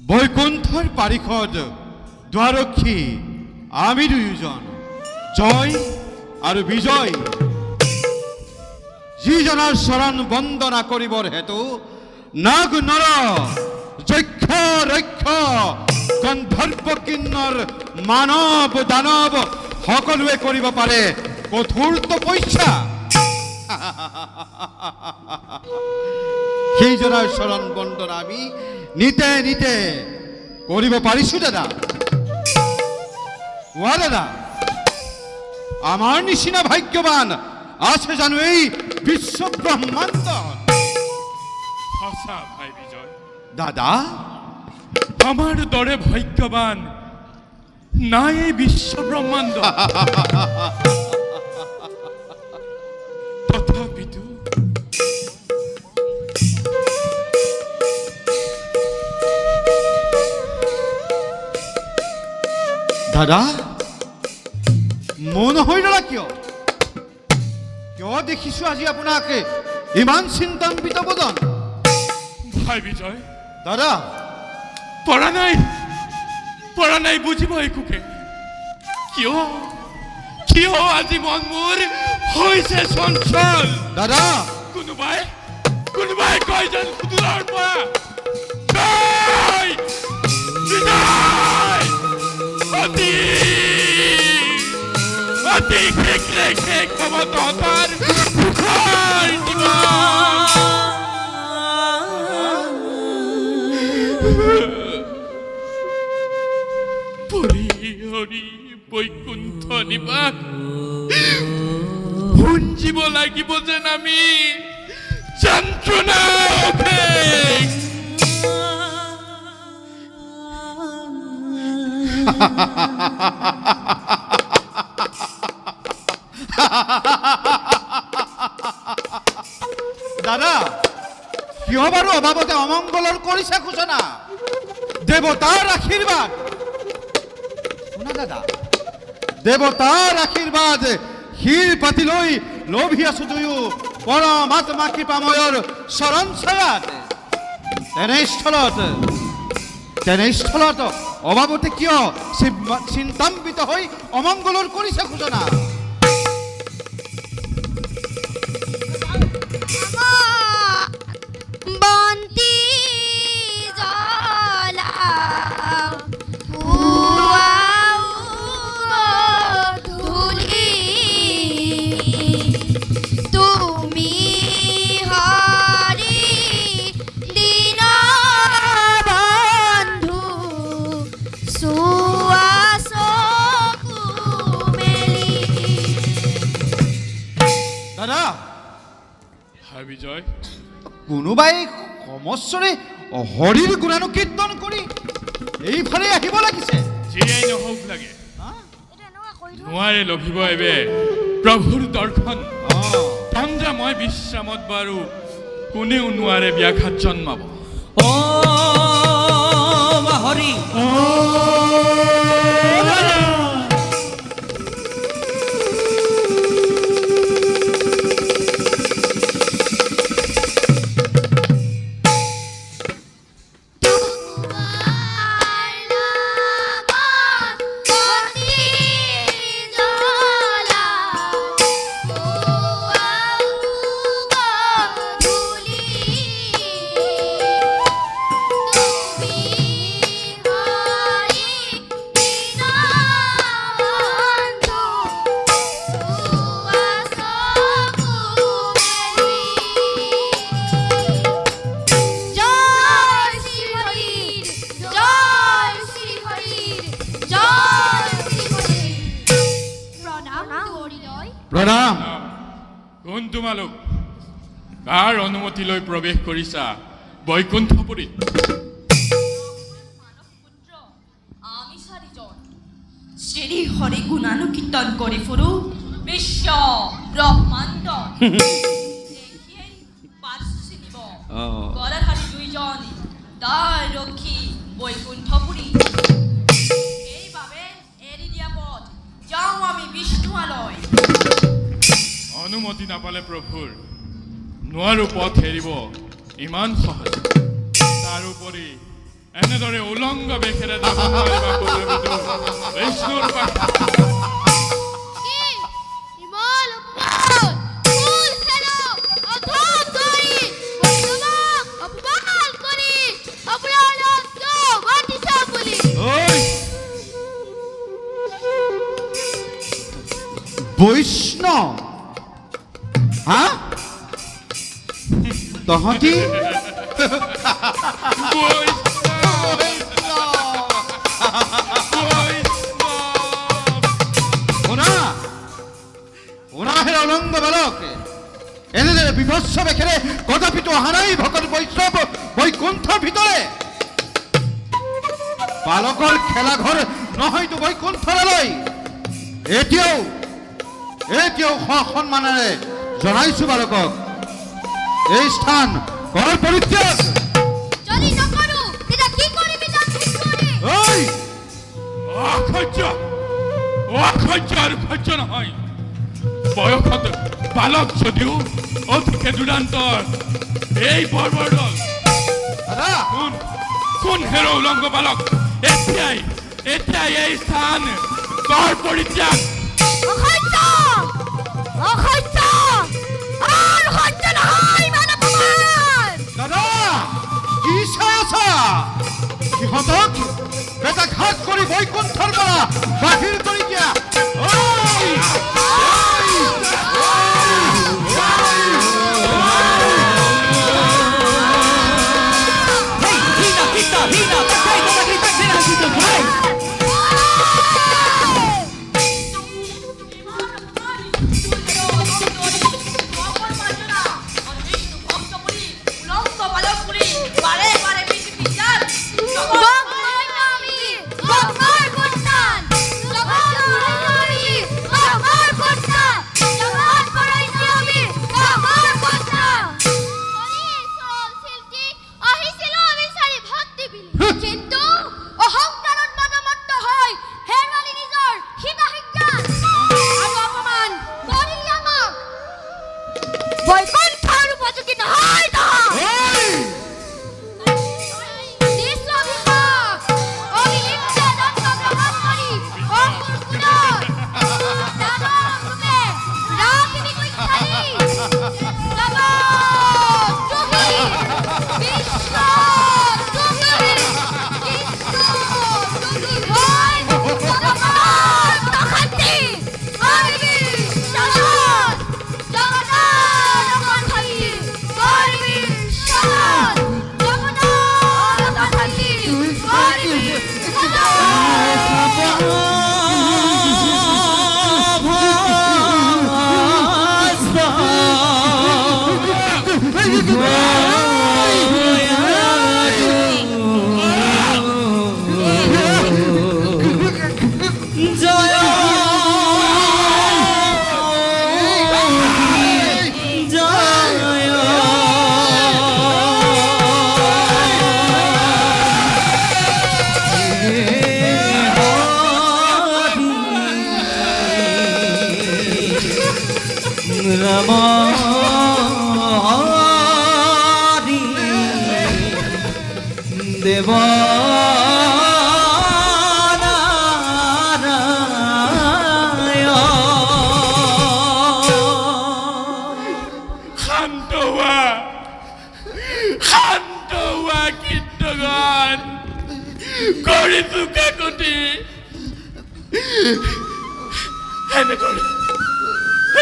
বৈকুণ্ঠৰ পাৰিষদ দ্বাৰক্ষী আমি দুয়োজন জয় আৰু বিজয় যিজনাৰ চৰণ বন্দনা কৰিবৰ হেতু নাগ নৰ যক্ষ ৰক্ষ গন্ধৰ্ব কিন্নৰ মানৱ দানৱ সকলোৱে কৰিব পাৰে কঠোৰ তপস্যা সেইজনাৰ চৰণ বন্দনা আমি নিতে নিতে কৰিব পাৰিছো দাদা ওয়া দাদা আমার নিচিনা ভাগ্যবান আছে জানো এই বিশ্ব ব্রহ্মাণ্ড সঁচা ভাই বিজয় দাদা আমার দরে ভাগ্যবান নাই এই বিশ্ব ব্রহ্মাণ্ড তথাপিতো দাদা মন হৈ ৰলা কিয় দেখিছো আজি আপোনাক ইমান চিন্তান্বিত বদন ভাই বিজয় দাদা পৰা নাই বুজিব একোকে কিয় কিয় আজি মন মোৰ হৈছে চঞ্চল দাদা কোনোবাই কয় যেন সুদূৰৰ পৰা অতি শেষ হ'ব তহঁতৰ সুখৰ পৰি হৰি বৈকুণ্ঠ নিবাস ভুঞ্জিব লাগিব যেন আমি যন্ত্ৰণা দাদা কিয় বাৰু অভাৱতে অমংগলৰ কৰিছে ঘোষণা দেৱতাৰ আশীৰ্বাদ শুনা দাদা দেৱতাৰ আশীৰ্বাদ শিৰ পাতি লৈ লোভি আছো দুয়ো পৰমাত্মা কৃপাময়ৰ চৰণ ছায়াত তেনেস্থলত অভাৱতে কিয় চিন্তান্বিত হৈ অমংগলৰ কৰিছে ঘোষণা দাদা বিজয় কোনোবাই সমস্বৰে হৰিৰ গুণানুকীৰ্তন কৰি এইফালে আহিব লাগিছে যিয়েই নহওক লাগে নোৱাৰে লভিব এবে প্ৰভুৰ দৰ্শন তন্দ্ৰা মই বিশ্বামত বাৰু কোনেও নোৱাৰে ব্যাঘাত জন্মাব হৰি প্ৰণাম। কোন তোমালোক? কাৰ অনুমতি লৈ প্ৰৱেশ কৰিছা বৈকুণ্ঠপুৰীত? আমি চাৰিজন শ্ৰী হৰি গুণানুকীৰ্তন কৰি ফুৰো বিশ্ব ব্ৰহ্মাণ্ড। দেখিয়েই পাৰছো চিনিব গৰাধাৰী দুইজন দ্বাৰ ৰক্ষী বৈকুণ্ঠপুৰী। সেইবাবে এৰি দিয়া পথ যাওঁ আমি বিষ্ণুৱালয়। অনুমতি নাপালে প্ৰভুৰ নোৱাৰো পথ এৰিব ইমান সহজ। তাৰোপৰি এনেদৰে উলংগ বেশেৰে যাব নোৱাৰিবা কদাপিতো বিষ্ণুৰ পাঠ। বৈষ্ণৱ হা তহঁতি হে অলংগ বালক, এনেদৰে বিভৎস বেশেৰে কদাপিতো অহা নাই ভকত বৈষ্ণৱ বৈকুণ্ঠৰ ভিতৰে। বালকৰ খেলাঘৰ নহয়তো বৈকুণ্ঠলৈ। এতিয়াও সন্মানেৰে জনাইছো বালকক, এই স্থান কৰ পৰিত্যাগ। অসহ্য আৰু সহ্য নহয়। বয়সত বালক যদিও অতিকে দুৰান্তৰ এই বৰ্বৰদল। কোন হেৰ উলংগ বালক? এতিয়াই এই স্থান কৰ পৰিত্যাগ। দাদা কি চাই আছা? সিহঁতক বেটা ঘাট কৰি বৈকুণ্ঠৰ পৰা বাহিৰ কৰি দিয়া।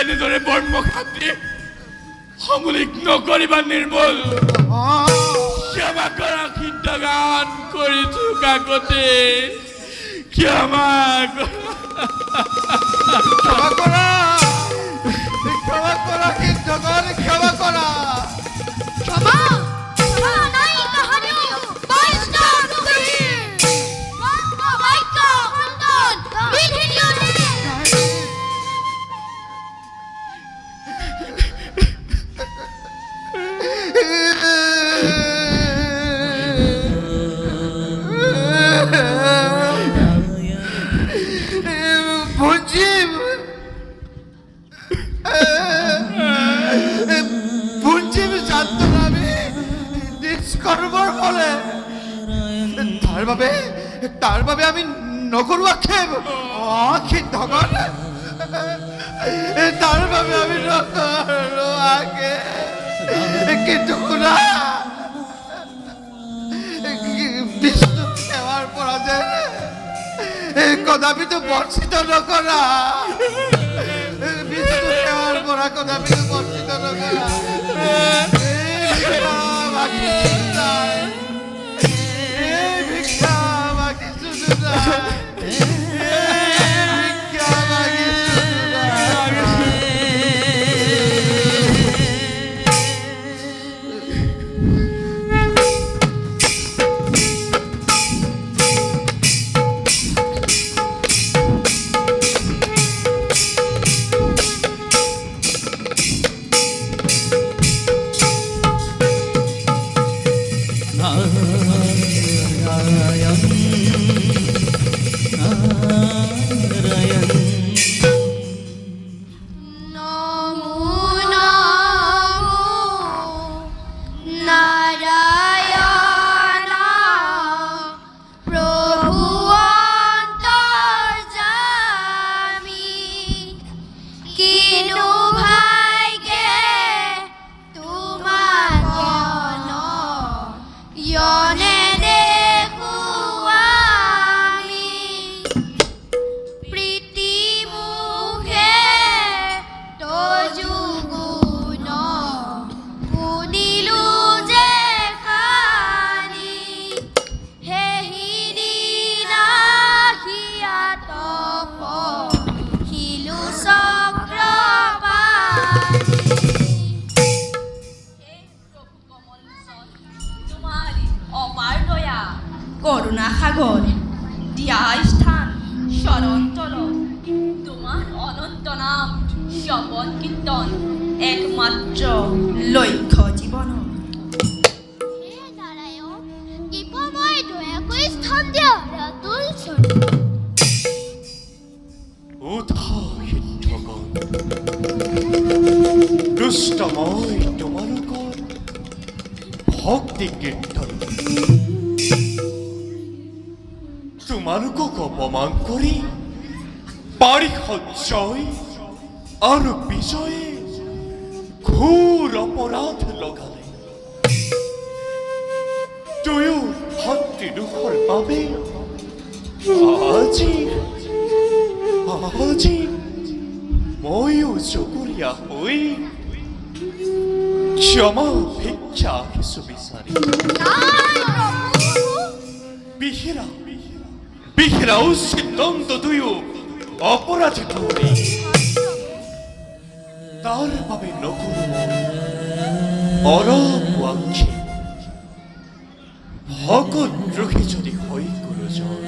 এনেদৰে বৰ্ম খাতি সমলিক নকৰিবা নিৰ্মল। ক্ষমা কৰা সিদ্ধ গান কৰিছো কাকতে, ক্ষমা কৰা ভঞ্জিম ভঞ্জিম জানত না আমি নিষ্কর্মর বলে তার বাবে আমি নগর আক্ষেপ আখি ধগন তার বাবে আমি নগর আগে কিন্তু না বিষ্ণু সেবার পরা যে কদাপি তো বর্ষিত নকরা বিষ্ণু সেবার পরা কদাপি তো বর্ষিত নকরা ভিক্ষা বাকি শুধু না ভিক্ষা বাকি শুধু না নমো নমো নারায়ণ প্রভু অন্তর্যামী কিনু ভাইকে তোমার জ্ঞান ইয়নে দেখো আমি প্রীতি মুখে তজুগুণ শুনিলো যে খানি হেহিনি নাহিয়া তপ শিলু চক্ৰপাণি হে প্রভু কমল লোচন, তোমার অপার দয়া করুণা সাগর দিয়া স্থান শরণ তল তোমার অনন্ত নাম শ্রবণ কীর্তন একমাত্র লক্ষ্য জীবন হে নারায়ণ কৃপাময় দয়া কৰি স্থান দিয়া ৰাতুল চৰণ দুষ্টময় তোমালোকৰ ভক্তি কীৰ্তন তোমালোকক অপমান কৰি পাৰি সঞ্চয় আৰু বিজয়ে ঘোৰ অপৰাধ লগালে দুয়ো ভক্তি দুখৰ বাবে আজি ময়ো জগৰীয়া হৈ ক্ষমা ভিক্ষা কিছু বিচাৰি বিহিৰা উচিত দুয়ো অপৰাধী কৰি তাৰ বাবে নকৰো অৰপক্ষে ভকত দ্ৰোহী যদি হৈ গুৰুজন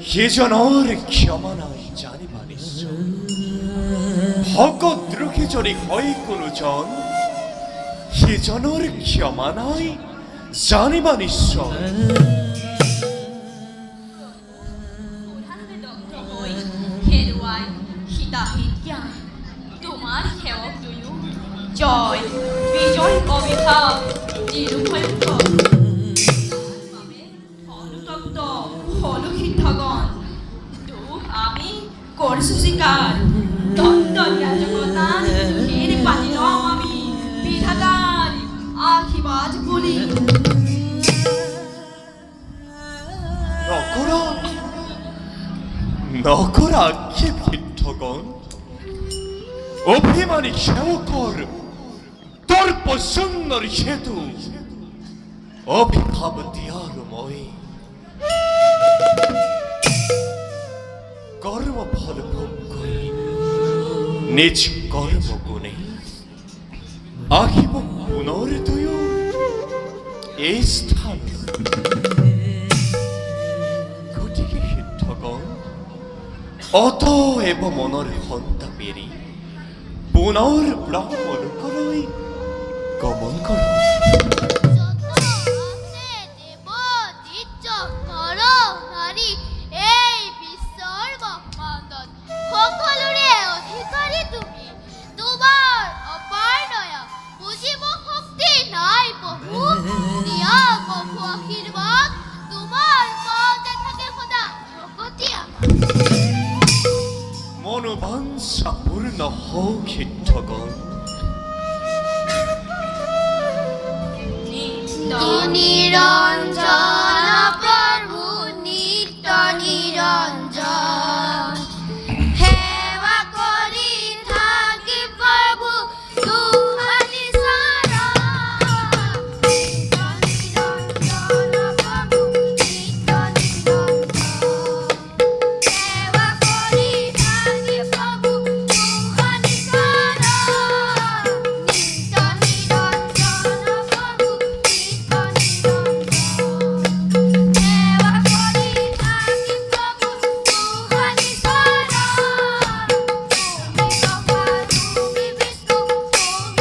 সিজনৰ ক্ষমা নাই জানিবা নিশ্চয় ভকত দ্ৰোহী যদি হৈ গুৰুজন সিজনৰ ক্ষমা নাই জানিবা নিশ্চয় প্রধানতে দগ্ধ হই হেরুয়াই হিতাহিত জ্ঞান তোমার সেবক দুয়ো জয় বিজয় অভিভাব নিরুভয়ঙ্ক অনুতপ্ত হলো সিদ্ধগণ দুখ আমি করছু স্বীকার দণ্ড দিয়া জগতান হের পাতি লম আমি বিধাতার আশীর্বাদ বলি নকরা আক্ষেপ সিদ্ধগণ অভিমানী সেবকৰ তৰ্পসংগৰ হেতু অভিভাৱ দিয়াৰ মই কৰ্ম ফল ভোগ কৰি নিজ কৰ্ম গুণে আহিব পুনৰ দুয়ো এই স্থান গতিকে সিদ্ধগণ অতএব মনৰ সন্তাপ এৰি পুনৰ ব্ৰহ্মলোকলৈ গমন কৰ দেৱ দিৰ্য নৰ নাৰী এই বিশ্বৰ আশীর্বাদ তোমার পাওয়াতে থাকে খোদা প্রকৃতি মনোবাঞ্ছা পূর্ণ হোক হিঠগণ। নিরঞ্জন প্রভু নিত্য নিরঞ্জন সেৱা কৰি থাকি প্ৰভু দুহানি চৰণ নিত্য নিৰঞ্জন প্ৰভু নিত্য নিৰঞ্জন সেৱা কৰি থাকি প্ৰভু দুহানি চৰণ নিত্য নিৰঞ্জন প্ৰভু নিত্য নিৰঞ্জন সেৱা কৰি থাকি প্ৰভু দুহানি চৰণ তুমি ব্ৰহ্মা তুমি বিষ্ণু তুমি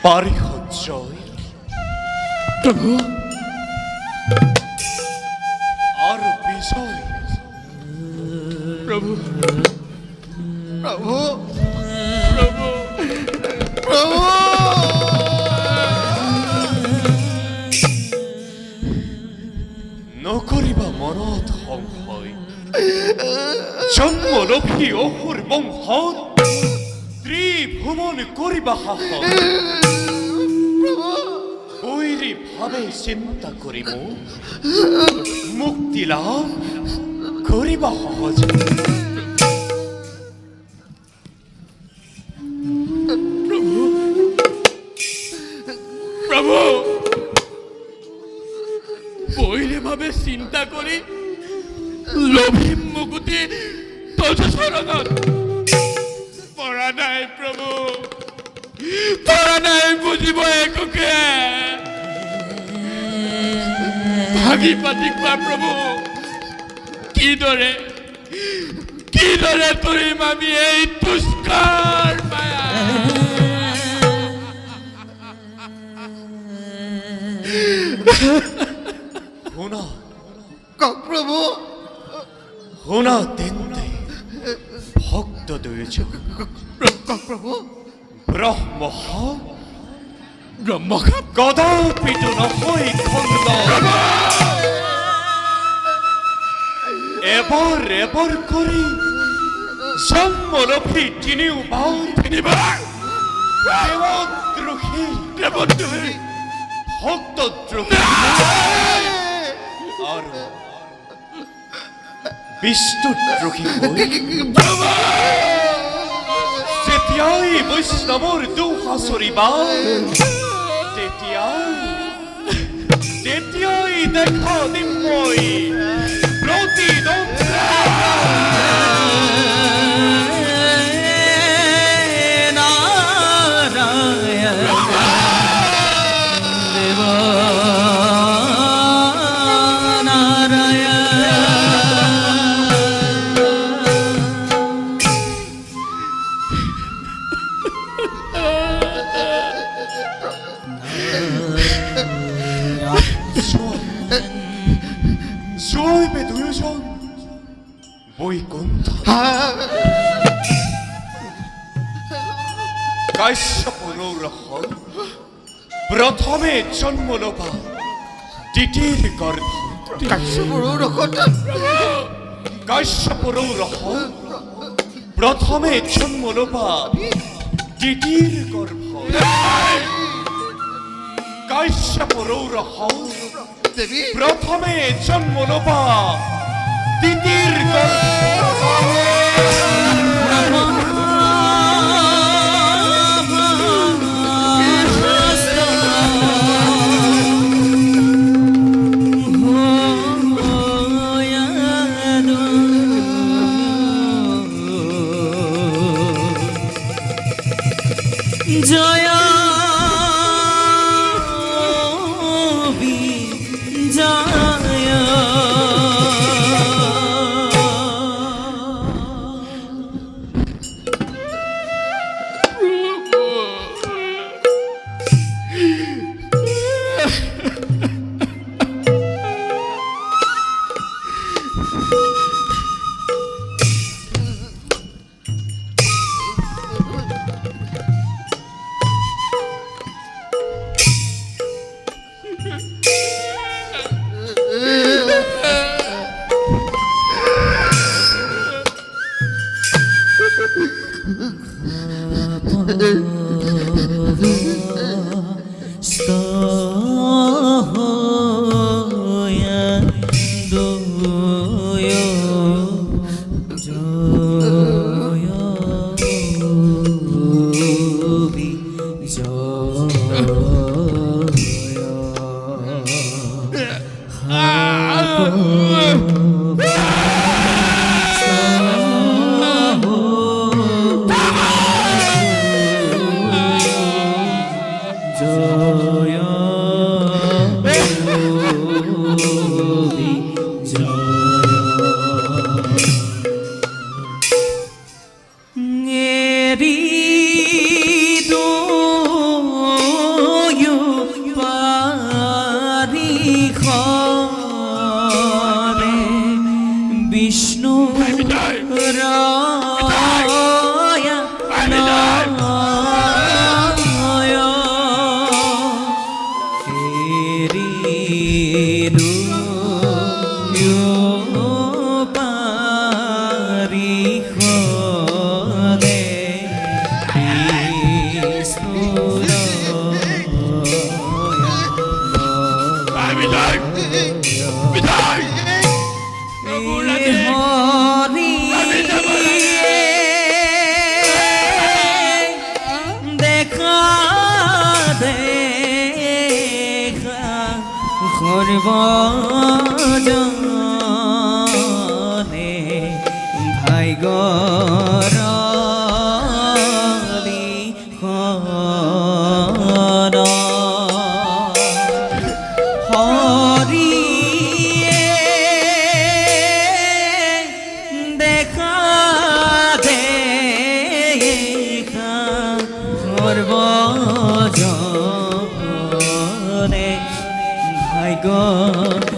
পারিহ জয় প্রভু আর বিজয়। প্রভু প্রভু প্রভু প্রভু নকৰিবা মনত সংশয়, জন্ম লভি অসুৰ বংশত ত্ৰিভুৱন কৰিবা সাহস। বৈৰী ভাৱে চিন্তা কৰি মুক্তি লাভ কৰিবা সহজ। প্রভু বৈরে ভাবে চিন্তা কৰি লোভিম মুকুতি তজ শৰণত পৰা নাই প্ৰভু, পৰা নাই বুজিব একোকে। ভাগি পাতি কোৱা প্ৰভু, কিদৰে তৰিম আমি এই তুষ্কাৰ মায়া। শুনা কওক প্ৰভু শুনা তেন্তে ভক্ত দুয়োজন কওক প্ৰভু ব্ৰহ্মখাপ কদাপিতো নহয় খণ্ড। এবাৰ এবাৰ কৰি জন্ম লভি তিনিবাৰ দেৱদ্ৰোহী ভক্তদ্ৰোহী আৰু বিষ্ণুদ্ৰোহী হৈ যেতিয়া যেতিয়াই বৈষ্ণৱৰ দোহা চৰিবা তেতিয়াই দেখা দিম মই প্ৰতিদ্বন্দ্বিতা জয় দুয়োজন বৈকুণ্ঠ কাশ্যপৰ ৰহল প্ৰথমে জন্ম লবা দ্বিতীয় গৰ্ভ কাশ্যপৰ ৰহল প্ৰথমে জন্ম লবা দ্বিতীয় গৰ্ভ কাশ্যপৰ রহল প্রথমে জন্ম লবা দ্বিতীয় গর্ভ জয়া বিষ্ণু সর্বজনে ভাই গরলি খন হরিয়ে দেখা দেখা সর্বজনে ভাই গরলি